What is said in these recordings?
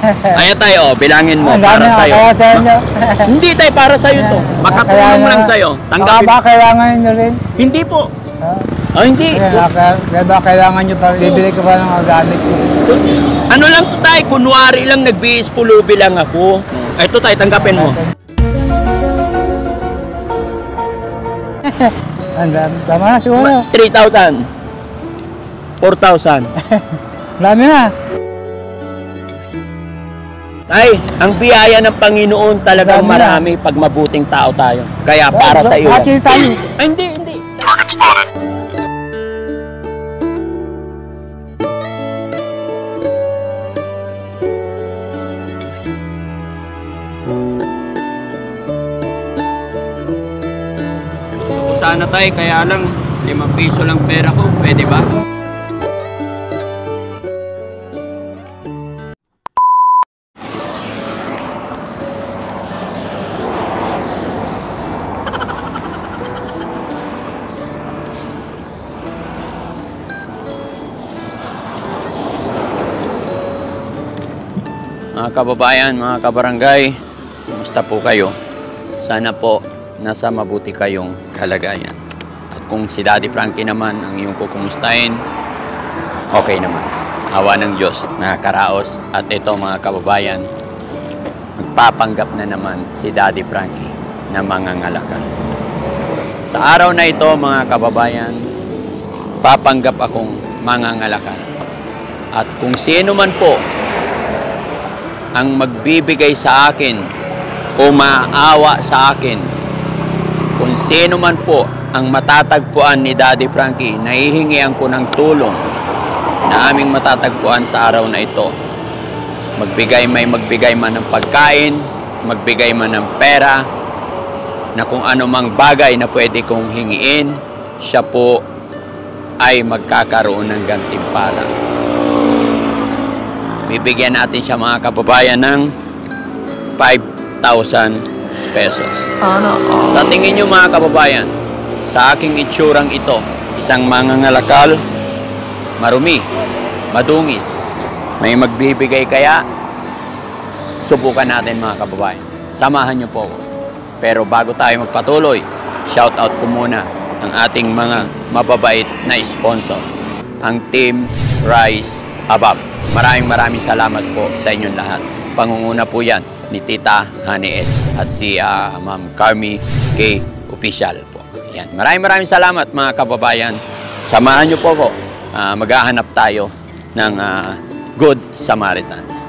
Ayan tayo, bilangin mo Ang para dami sa'yo. kaya sa inyo. Hindi tayo, para sa'yo to. Makatulong lang sa'yo. Tanggapin. Baka kailangan nyo rin. Hindi po. Ah, Hindi. Kaya ba kailangan nyo para bibili ko pa ng mga gamit ko? Ano lang to tayo, kunwari lang nag-BS pulubi lang ako. Ito tayo, tanggapin mo. Ang dami. Tama na siguro. 3,000. 4,000. Dami na. Ay, ang biyaya ng Panginoon talagang Dami na. marami pag mabuting tao tayo. Kaya para sa iyo. Actually tayo. Ay, hindi. Gusto ko sana tayo, kaya lang 5 piso lang pera ko. Pwede ba? Mga kababayan, mga kabarangay, kumusta po kayo? Sana po nasa mabuti kayong kalagayan. At kung si Daddy Frankie naman ang iyong kukumustahin, okay naman. Awa ng Diyos, nakakaraos. At ito mga kababayan, magpapanggap na naman si Daddy Frankie na mangangalakal. Sa araw na ito mga kababayan, papanggap akong mangangalakal. At kung sino man po ang magbibigay sa akin o maawa sa akin, kung sino man po ang matatagpuan ni Daddy Frankie, nahihingian ko ng tulong na aming matatagpuan sa araw na ito. Magbigay man ng pagkain, magbigay man ng pera, na kung ano mang bagay na pwede kong hingiin, siya po ay magkakaroon ng gantimpala. Bibigyan natin siya mga kababayan ng 5,000 pesos. Sana all. Sa tingin nyo mga kababayan, sa aking itsurang ito, isang mangangalakal, marumi, madungis, may magbibigay kaya? Subukan natin mga kababayan. Samahan nyo po ako. Pero bago tayo magpatuloy, shout out ko muna ang ating mga mababait na sponsor, ang Team Rise Above. Maraming salamat po sa inyong lahat. Pangunguna po yan ni Tita Honey S at si Ma'am Carmi K. Official po. Yan. Maraming salamat mga kababayan. Samahan nyo po ko. Maghahanap tayo ng Good Samaritan.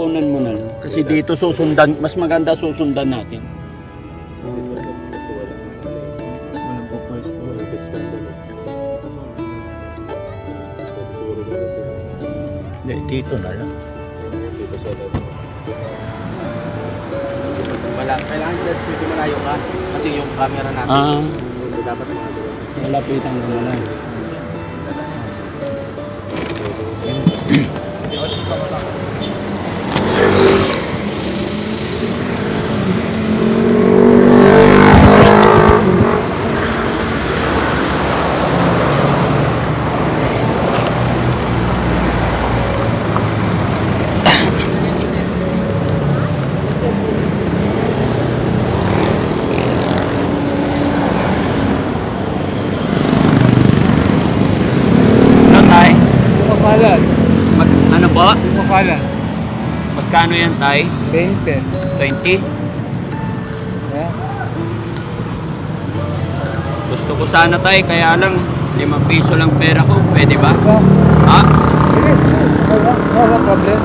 Kunin mo na lang. Kasi dito susundan, mas maganda susundan natin. Walang po pwesto. Walang pwesto. Hindi, dito na lang. Wala, kailangan dito malayo ka. Kasi yung camera natin. Dapat mga malapitan ko na lang. kalan. Ano po? Buko kalan. Magkano yan, tay? 20. 20? Yeah. Gusto ko sana, tay, kaya lang 5 piso lang pera ko. Pwede ba? So, Ha? sige. Wala problem.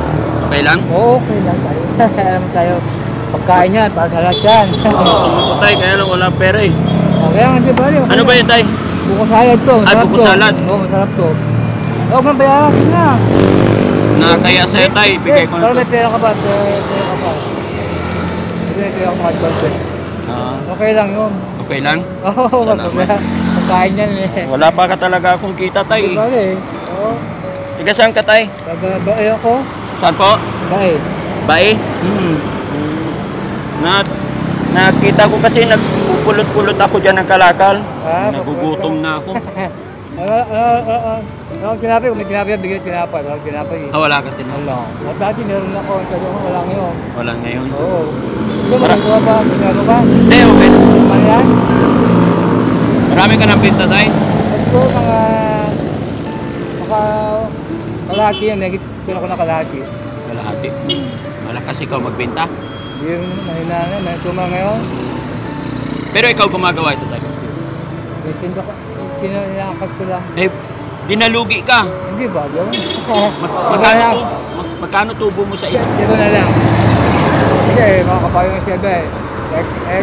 Okay lang? Oo, okay lang tayo. Alam tayo. Pagkain yan, pagkalat yan. Gusto ko, tay, kaya lang wala pera eh. Okay lang, hindi ba? Ano ba yun, tay? Buko salad to. Ay, buko salad. Oo, masarap to. Huwag mo bayaran na. Nakakaya sa'yo, tay. Bigay ko na Pero to. may pera ka ba? Pera ka ba? May pera ka ba? Okay lang yun. Okay lang? Oo, Salamat. pagkain yan eh. Wala pa ka talaga akong kita, tay. Diba eh? Oo. Tiga saan ka, tay? Babae ako. Saan po? Bae. Bae? Nakita ko kasi nagpupulot-pulot ako dyan ng kalakal. Nagugutom na ako. Walang tinapay. Kung may tinapay, bigyan tinapay. Walang tinapay eh. Wala ka tinapay. Wala. At dati meron ako. Sabi ko, wala ngayon. Wala ngayon. Oo. Ito, magagawa ba? Magagawa ba? Hindi, okay. Ano yan? Marami ka ng pinta, tay? Ito, mga kalahati yan. Nagit ko na kalahati. Kalahati. Malakas ikaw magbenta. Hindi rin mahina na. May tuma ngayon. Pero ikaw gumagawa ito, tay. May tinda ko. Kinangkat ko lang. Eh, dinalugi ka. Hindi ba? Diyan. Magkano tubo mo sa isa? Ito na lang. Kasi makakapayo ng siya ba eh.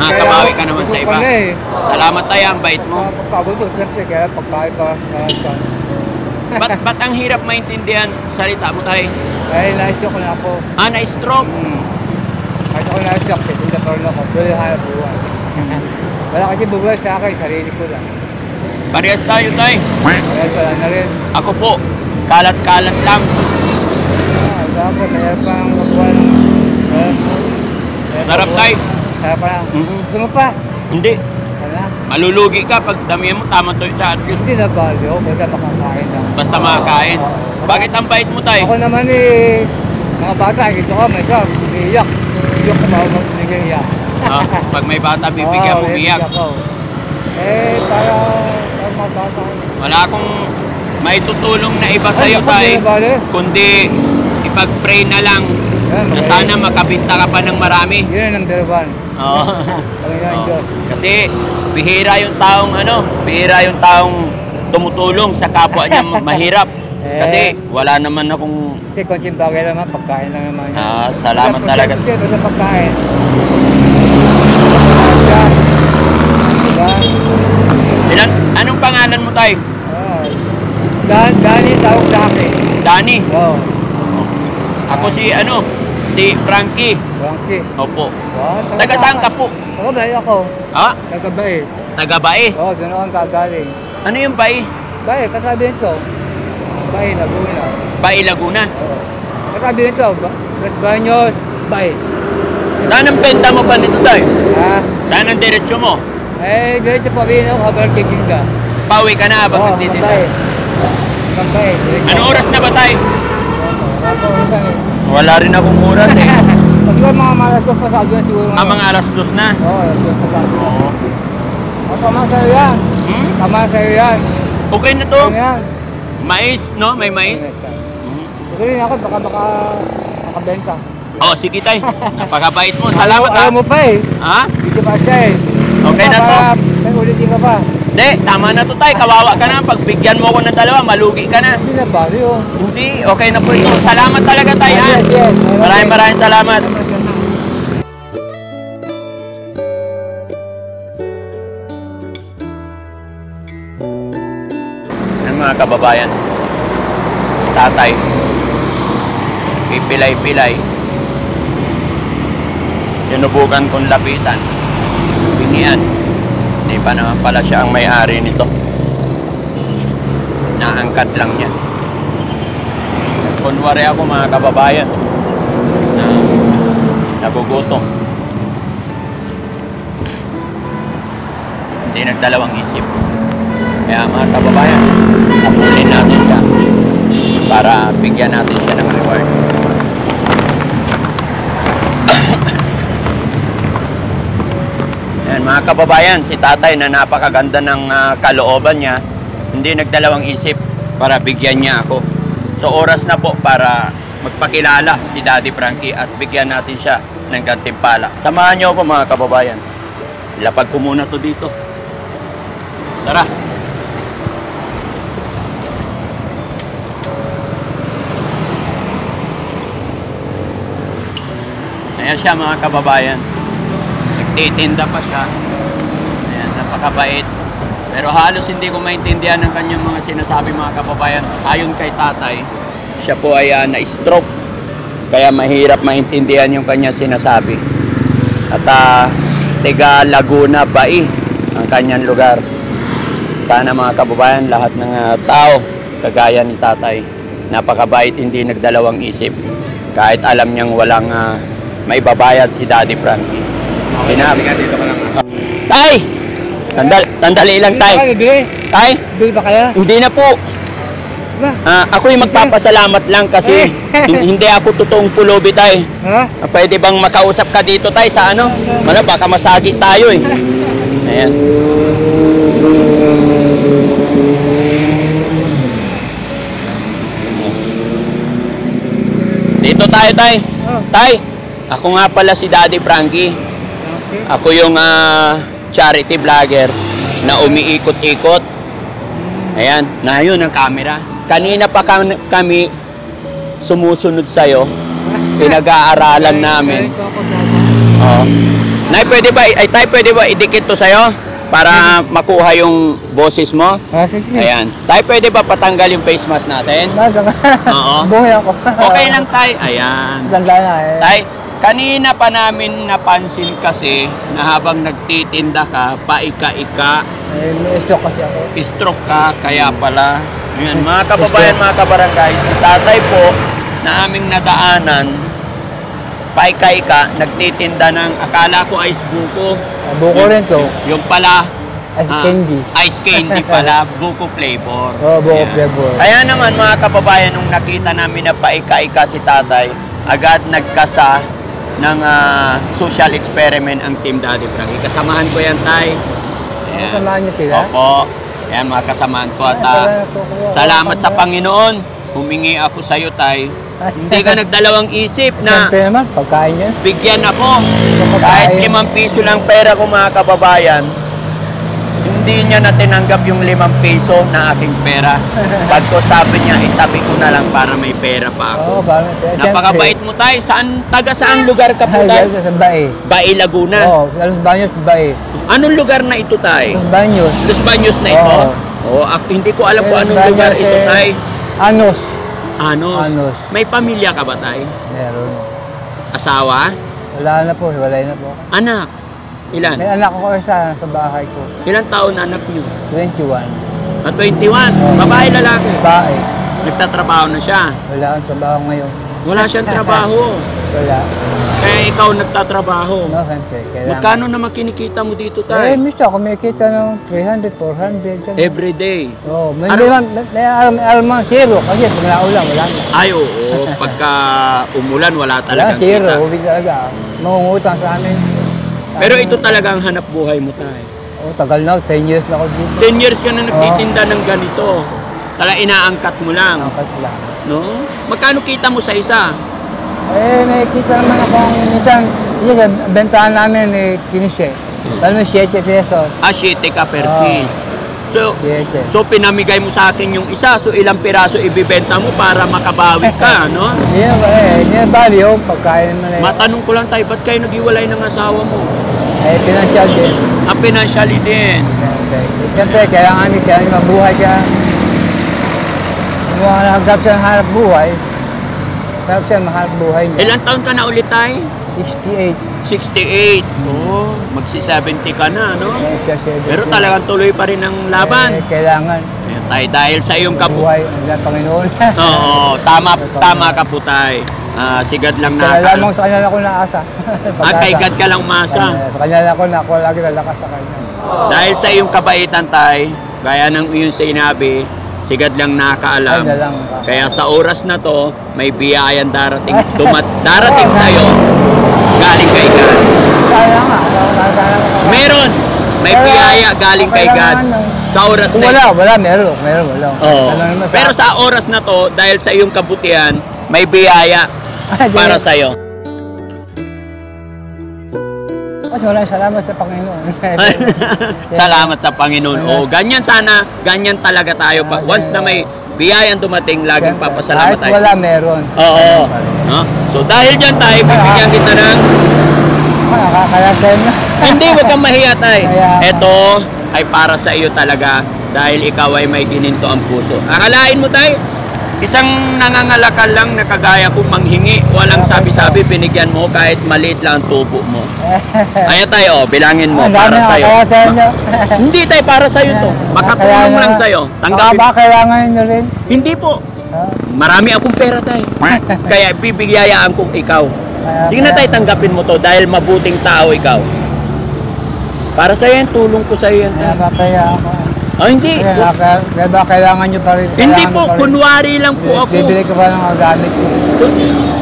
Makakabawi ka naman sa iba. Salamat, tay, ang bait mo. Pagpagod ko, siyempre, kaya pagpahay pa. Ba't ang hirap maintindihan salita mo, tay? Ay, na-stroke na ako. Ah, na-stroke. Kahit ako na-stroke, kasi sa torno ko, doon hanap buwan. Wala kasi buwan sa akin, sarili ko lang. Parehas tayo, tay. Kaya wala na rin. Ako po, kalat-kalat lang. Dapat, mayroon pa ang kabuhan. Sarap, tay. Sarap pa lang. Gusto mo pa? Hindi. Ano? Malulugi ka pag damihan mo, tama to sa at least. Hindi na bali ako, basta makakain lang. Basta makakain. Bakit ang bait mo, tay? Ako naman eh, mga bata, gusto ko, may job, iiyak. Iiyak ko ba, iiyak. Ah, pag may bata, bibigyan mo iyak. Eh, para mga bata. Wala akong maitutulong na iba sa'yo, tay. Kundi ipag-pray na lang na sana makabinta ka pa ng marami. Yun ang number one. Oo. Panginoon Diyos. Kasi bihira yung taong tumutulong sa kapwa niya mahirap. Kasi wala naman akong... Kasi konting bagay naman, pagkain lang naman. Salamat talaga. Kasi basta pagkain. Diba? Anong pangalan mo, tay? Dani, tawag sa akin. Dani. Oo. Ako si Frankie. Frankie. Opo. Wow, Taga saan ka po? Taga-Bae ako. Ha? Taga-Bae. Taga Bae. Oo, doon ako kagaling. Ano yung Bae? Bae, kasabi nito. Bae, Laguna. Bae, Laguna. Oo. Kasabi nito, Los Baños, Bae. Saan ang benta mo pa nito, tay? Ha? Saan ang diretsyo mo? Eh, ganito pa rin ako, habang kicking ka. Pauwi ka na habang Oo, nagtitinda. Bae. Bae. Anong oras na ba, tay? Ako, Wala rin akong oras eh. Pag yung mga malastos pa sabi na siguro. Mga alas 2 na. Oo, alas pa sabi. Oo. Tama sa'yo yan. Hmm? Tama sa'yo yan. Okay na to. Ano yan? Mais, no? May mais. Ito rin ako, baka makabenta. Oh, sige, tay. Napakabait mo. Salamat, ha? Ayaw mo pa eh. Ha? Dito pa siya eh. Okay na to. May ulitin ka pa. Hindi, tama na to, tay. Kawawa ka na. Pagbigyan mo ako ng dalawa, malugi ka na. Hindi na bali oh. Hindi, okay na po ito. Salamat talaga, tay, ha? Yes, yes. Maraming salamat. Yan, mga kababayan. Tatay. Pipilay-pilay. Sinubukan kong lapitan. Bingian. Hindi pa naman pala siya ang may-ari nito. Naangkat lang niya. Kunwari ako, mga kababayan, na nagugutom. Hindi nagdalawang isip. Kaya mga kababayan, habulin natin siya para bigyan natin siya ng reward. Yan, mga kababayan, si tatay na napakaganda ng kalooban niya, hindi nagdalawang isip para bigyan niya ako. So oras na po para magpakilala si Daddy Frankie at bigyan natin siya ng gantimpala. Samahan niyo ako mga kababayan. Lapag ko muna to dito. Tara. Ayan siya mga kababayan. Nagtitinda pa siya. Ayan, napakabait. Pero halos hindi ko maintindihan ng kanyang mga sinasabi mga kababayan. Ayon kay tatay, siya po ay na-stroke. Kaya mahirap maintindihan yung kanyang sinasabi. At tiga Laguna, Bai ang kanyang lugar. Sana mga kababayan, lahat ng tao, kagaya ni tatay, napakabait, hindi nagdalawang isip. Kahit alam niyang walang may babayad si Daddy Frankie. Sinabi ka dito ka lang. Tay! Tandali lang, tay. Tay? Bili ba kaya? Hindi na po. Ako yung magpapasalamat lang kasi hindi ako totoong pulubi, tay. Ha? Pwede bang makausap ka dito, tay, sa ano? Wala, baka masagi tayo eh. Ayan. Dito tayo, tay. Tay, ako nga pala si Daddy Frankie. Ako yung charity vlogger na umiikot-ikot. Ayan, na yun ang camera. Kanina pa kami sumusunod sa'yo. Pinag-aaralan namin. Oh. Nay, pwede ba idikit to sa'yo? Para makuha yung boses mo? Sige. Ayan. Tay, pwede ba patanggal yung face mask natin? Oo. Buhay ako. Okay lang, tay. Ayan. Ganda na eh. Tay, kanina pa namin napansin kasi na habang nagtitinda ka, paika-ika, May stroke kasi ako. stroke ka, kaya pala. Ayan, mga kababayan, mga kabarangay, si tatay po na aming nadaanan, paika-ika, nagtitinda ng, akala ko ice buko. Buko rin to. Yung pala, Ice candy. Ice candy pala, buko flavor. Oo, buko Ayan. flavor. Kaya naman mga kababayan, nung nakita namin na paika-ika si tatay, agad nagkasa ng social experiment ang Team Daddy Frankie. Kasamahan ko yan, tay. Ayan. Kasamahan niyo sila? Opo. Ayan, mga kasamahan ko. At salamat sa Panginoon. Humingi ako sa iyo, tay. Hindi ka nagdalawang isip na Siyempre naman, pagkain niya. bigyan ako. Kahit 5 piso lang pera ko, mga kababayan, hindi niya na tinanggap yung 5 piso na aking pera. Pagko sabi niya, itabi ko na lang para may pera pa ako. Oo, bakit? Napakabait mo, tay. Saan lugar ka po, tay? Sa Bae. Bai, Laguna. Oo, sa Los Baños, Bae. Anong lugar na ito, tay? Los Baños. Los Baños na ito? Oo. Hindi ko alam kung anong Los lugar Baños, ito, tay. Anos. Anos. May pamilya ka ba, tay? Meron. Asawa? Wala na po, walay na po. Anak? Ilan? May anak ko isa sa bahay ko. Ilan taon na anak niyo? 21. 21. Babae, lalaki. Bae. Nagtatrabaho na siya. Wala akong trabaho ngayon. Wala siyang trabaho. Wala. Kaya ikaw nagtatrabaho. No, siyempre. Kailangan. Magkano naman kinikita mo dito, Eh, tay? misto, kumikita ng 300, 400. Dyan. Every day. Oo, may Ano? may alamang zero. Kasi pag naulan, wala na. Ay, oo. Pagka umulan, wala Wala, talagang zero. kita. Ubig talaga. Mangungutang sa amin. Pero ito talagang hanap buhay mo, tay. Oo, tagal na. 10 years na ako dito. 10 years ka na nagtitinda ng ganito. Tala inaangkat mo lang, Angkat lang. no? Magkano kita mo sa isa? Eh, may kita naman akong minsan. Yung sa bentahan namin, eh, kinisye. Dahil may 7 pesos. 7 ka per Oo. piece. So, 7. so pinamigay mo sa akin yung isa. So ilang piraso ibibenta mo para makabawi ka, no? Hindi na value. Pagkain mo na yun. Matanong ko lang tayo, ba't kayo naghiwalay ng asawa mo? Eh, financial din. Financially din. Siyempre, kailangan mabuhay ka. Kung hanggang siya hanap buhay, sarap siya mahanap buhay niya. Ilang taon ka na ulit tayo? 68. 68. Oh, magsi-70 ka na, no? Eh, siya 70. Pero talagang tuloy pa rin ang laban. Eh, kailangan. Ayan, tayo, dahil sa iyong Buhay ang Panginoon. Oo, tama ka po, tay. Sigad lang Kaya na. lamang sa kanya lang ako naasa. Kay God ka lang umasa. Sa kanya lang ako nakuha lagi na lakas sa kanya. Dahil sa iyong kabaitan, tay, gaya ng iyong sinabi, sigad lang nakaalam. Ay, na lang. Kaya sa oras na to, may biyayan darating sa iyo galing kay God. Kaya nga. Meron! May biyaya galing kay God. Sa oras Kung na wala, meron, wala. Oo. Ano naman sa- Pero sa oras na to, dahil sa iyong kabutihan, may biyaya para sa iyo. Maraming salamat sa Panginoon. Salamat sa Panginoon. O, ganyan sana, ganyan talaga tayo. Once na may biyayang dumating, laging papasalamat Kahit tayo. wala, meron. Oo. No? So, dahil dyan tayo, bibigyan kita ng... Kaya sa'yo na. Hindi, wag kang mahiya tayo. Kaya- Ito ay para sa iyo talaga dahil ikaw ay may gininto ang puso. Akalain mo tayo, isang nangangalakal lang na kagaya kong manghingi, walang sabi-sabi, binigyan mo kahit maliit lang ang tubo mo. Kaya tayo, bilangin mo, Ang para dami, sa iyo. kaya sa'yo na. Hindi tayo, para sa iyo to. Makatulong lang sa iyo. Tanggapin. Baka kailangan nyo rin. Hindi po. Ah, Marami akong pera tayo. Kaya bibigayaan kong ikaw. Sige na tayo, tanggapin mo to dahil mabuting tao ikaw. Para sa iyo yan, tulong ko sa iyo yan. Kaya tayo. papaya ako. Oh, hindi. Kaya ba kailangan nyo pa rin? Hindi Kailangan po, mo pa rin. kunwari lang po ako. Bibili ka pa ng mga gamit ko.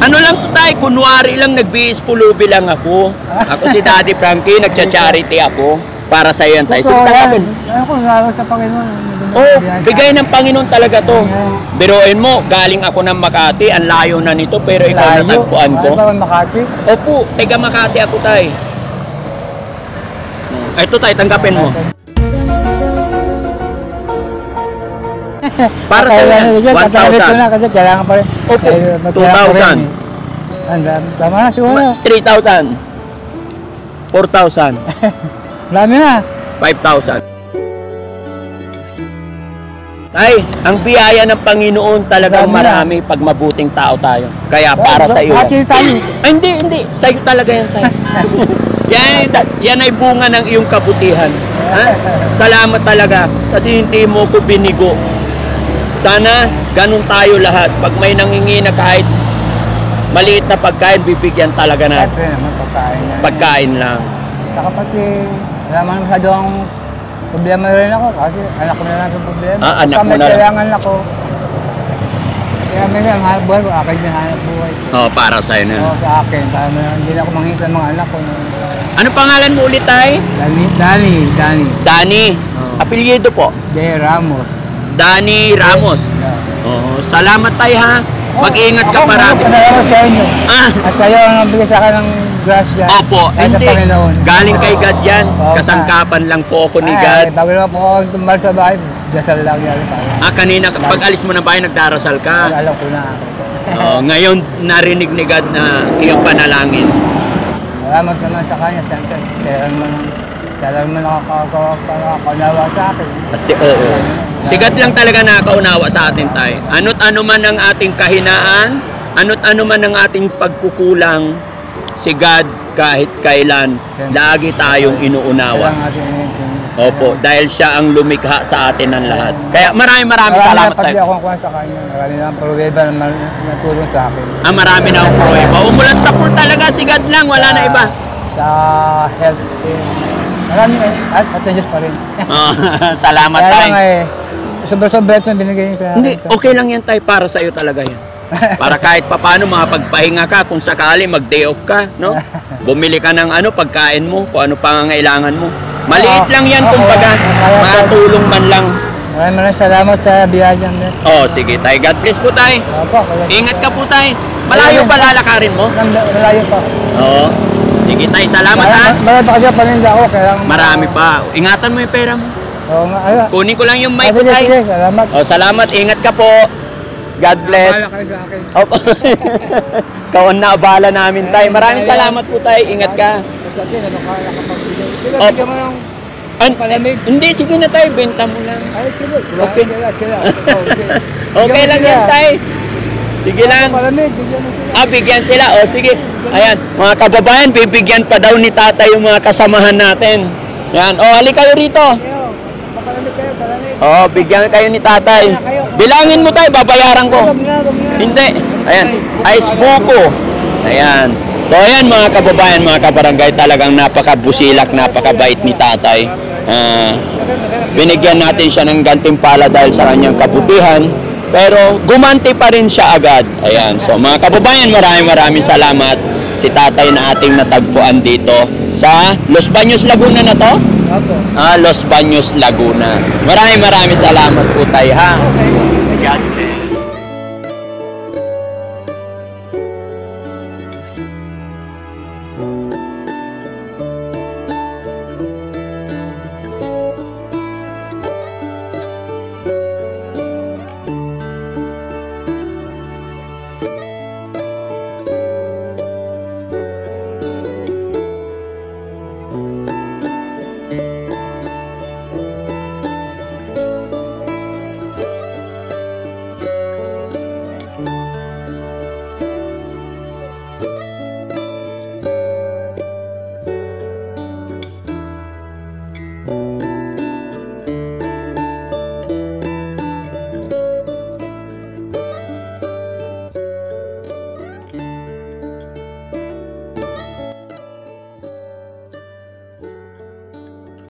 Ano lang po tayo, kunwari lang, nagbiis pulubi lang ako. Ako si Daddy Frankie, nagcha-charity ako. Para sa iyo yan tayo. Sige, Totoo yan. tanggapin. Ano kung nalaman sa Panginoon? Oh, bigay ng Panginoon talaga to. Biruin mo, galing ako ng Makati, ang layo na nito, pero ikaw natagpuan ko. Ano ba Makati? Opo, taga Makati ako tayo. Ito tayo, tanggapin mo. Para sa yan, 1,000. na kasi kailangan pa rin. Opo, Eh, magkailangan pa 2,000. rin eh. Ang dami. Tama na siguro. 3,000. 4,000. Dami na. 5,000. Ay, ang biyaya ng Panginoon talagang Dami na. marami pag mabuting tao tayo. Kaya para sa iyo. Kasi tayo. Ay, hindi. Sa iyo talaga yan tayo. yan ay bunga ng iyong kabutihan. Ha? Salamat talaga kasi hindi mo ko binigo. Sana ganun tayo lahat. Pag may nangingi na kahit maliit na pagkain, bibigyan talaga na. Siyempre naman pagkain na. Pagkain lang. Saka pati, wala man masyadong problema rin ako kasi anak ko na lang yung problema. Ah, anak Pagka mo may na lang. kailangan ako. Kaya may hanap buhay ko, akin yung hanap buhay ko. Oh, para sa iyo na. Oo, sa akin. Para hindi na ako manghingi sa mga anak ko. Ano pangalan mo ulit tay? Dani. Danny. Oo. Apelyido po. De Ramos. Danny Ramos. Oh, salamat tay ha. Mag-ingat ka parati. Ako sa inyo. Ah, At kayo ang nagbigay sa akin ng grasya. opo, Ay, sa hindi. Panginoon. Galing kay God yan. Oo, Kasangkapan lang po ako ni Ay, God. bago naman po ako tumbal sa bahay, dasal lang yan. Ah, kanina, pag alis mo na bahay, nagdarasal ka. Alam ko na. Oh, ngayon, narinig ni God na iyong panalangin. Salamat naman sa kanya. Siyempre, kaya naman nakakaunawa sa akin. Kasi, oo. Si God lang talaga nakaunawa sa atin tayo. Ano't ano man ang ating kahinaan, ano't ano man ang ating pagkukulang, si God kahit kailan, lagi tayong inuunawa. Kailangan natin Opo, dahil siya ang lumikha sa atin ng lahat. Kaya maraming salamat sa Marami iyo. akong kuha sa kanya. Marami na pruweba na natulong sa akin. Ah, marami na akong pruweba. Umulat sa pool talaga, si God lang, wala na iba. Sa health. Marami at Diyos pa rin. Oh, salamat Kaya tayo. lang sobra-sobra ito binigay niyo sa akin. Hindi, okay lang yan tayo, para sa iyo talaga yan. Para kahit papaano makapagpahinga ka, kung sakali mag-day off ka, no? Bumili ka ng pagkain mo, kung ano pangangailangan mo. Maliit lang yan, kumbaga, makatulong man lang. Maraming salamat sa biyayang niyo. Oh, sige tayo. God bless po tayo. Opo, Ingat ka po tayo. Malayo pa lalakarin mo? Malayo pa. Oo. Sige tayo, salamat ha. Marami pa kasi paninda ako. Marami pa. Ingatan mo yung pera mo. Oo nga. Ayun. Kunin ko lang yung mic Sige, tayo. sige. Salamat. Oh, salamat. Ingat ka po. God bless. Bahala kayo sa akin. Opo. Kaon na abala namin tayo. Maraming salamat po tayo. Ingat ka. Sa atin, ano ka nakapagbigay? Sige, Opo. bigyan mo ng palamig. Hindi, sige na tayo. Benta mo lang. Ay, sige. Okay. Sila. Okay lang yan tayo. Sige lang. Palamig, bigyan mo sila. Ah, bigyan sila. O, sige. Ayan, mga kababayan, bibigyan pa daw ni tatay yung mga kasamahan natin. Yan. O, halik kayo rito. Palamig kayo, palamig. O, bigyan kayo ni tatay. Bilangin mo tayo, babayaran ko. Wag na. Hindi. Ayan. Ice buko. Ayan. So, ayan mga kababayan, mga kabarangay, talagang napakabusilak, napakabait ni tatay. Binigyan natin siya ng gantimpala dahil sa kanyang kabutihan. Pero gumanti pa rin siya agad. Ayan. So mga kababayan, maraming salamat si tatay na ating natagpuan dito sa Los Baños, Laguna na to. Opo. Los Baños, Laguna. Maraming salamat po tayo ha. Okay.